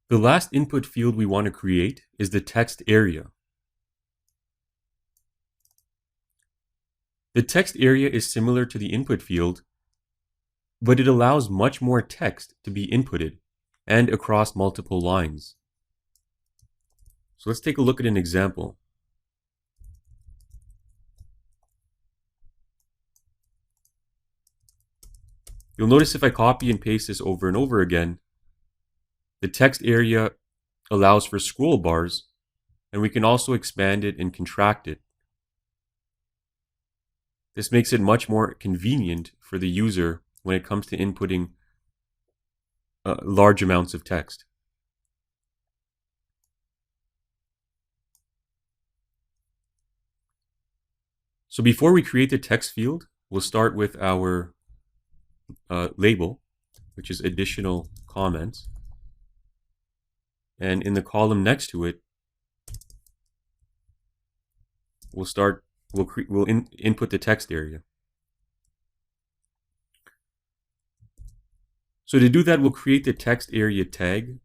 The last input field we want to create is the text area. The text area is similar to the input field, but it allows much more text to be inputted and across multiple lines. So let's take a look at an example. You'll notice if I copy and paste this over and over again, the text area allows for scroll bars, and we can also expand it and contract it. This makes it much more convenient for the user when it comes to inputting large amounts of text. So before we create the text field, we'll start with our label, which is additional comments. And in the column next to it, we'll input the text area. So to do that, we'll create the text area tag.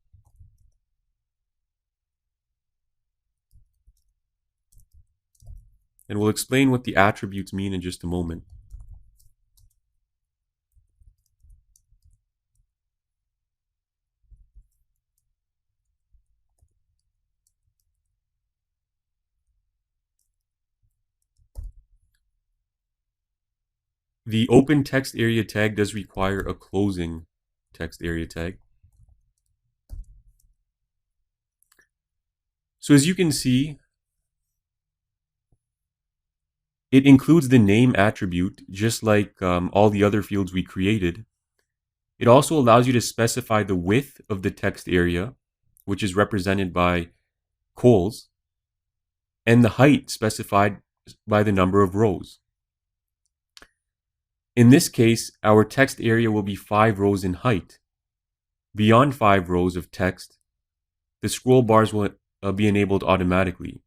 And we'll explain what the attributes mean in just a moment. The open text area tag does require a closing text area tag. So as you can see, it includes the name attribute, just like all the other fields we created. It also allows you to specify the width of the text area, which is represented by cols, and the height specified by the number of rows. In this case, our text area will be 5 rows in height. Beyond 5 rows of text, the scroll bars will be enabled automatically.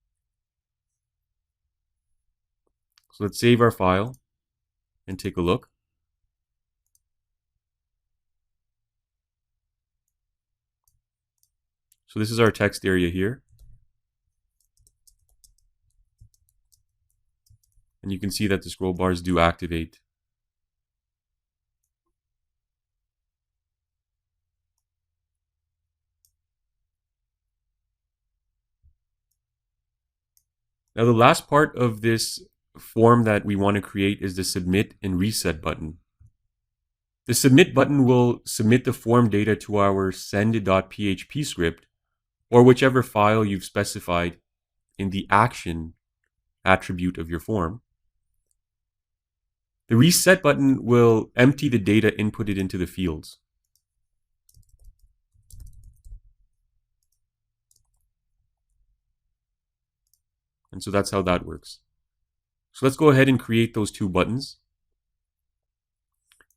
So let's save our file and take a look. So this is our text area here. And you can see that the scroll bars do activate. Now the last part of this form that we want to create is the submit and reset button. The submit button will submit the form data to our send.php script, or whichever file you've specified in the action attribute of your form. The reset button will empty the data inputted into the fields. And so that's how that works. So let's go ahead and create those 2 buttons.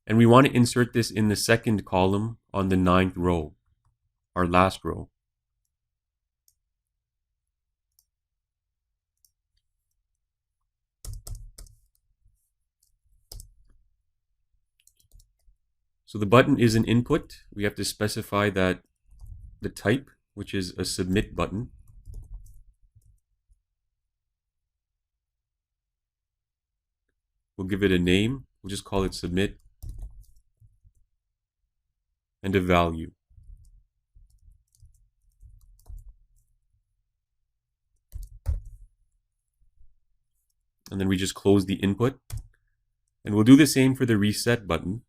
And we want to insert this in the second column on the 9th row, our last row. So the button is an input. We have to specify that the type, which is a submit button. We'll give it a name. We'll just call it submit. And a value. And then we just close the input. And we'll do the same for the reset button.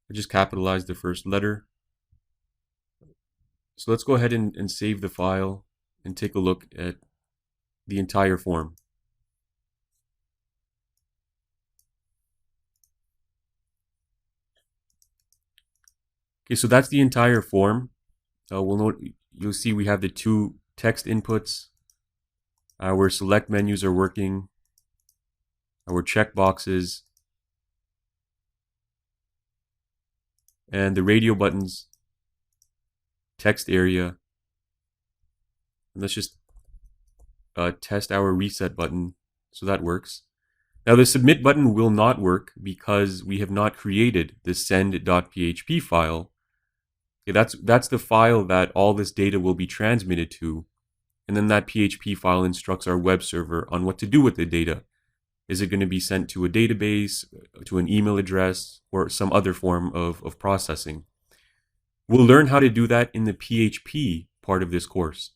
I just capitalized the first letter. So let's go ahead and save the file and take a look at the entire form. Okay, so that's the entire form. You'll see we have the 2 text inputs, our select menus are working, our checkboxes, and the radio buttons, text area. And let's just test our reset button. So that works. Now the submit button will not work because we have not created the send.php file. Okay, that's the file that all this data will be transmitted to. And then that PHP file instructs our web server on what to do with the data. Is it going to be sent to a database, to an email address, or some other form of processing? We'll learn how to do that in the PHP part of this course.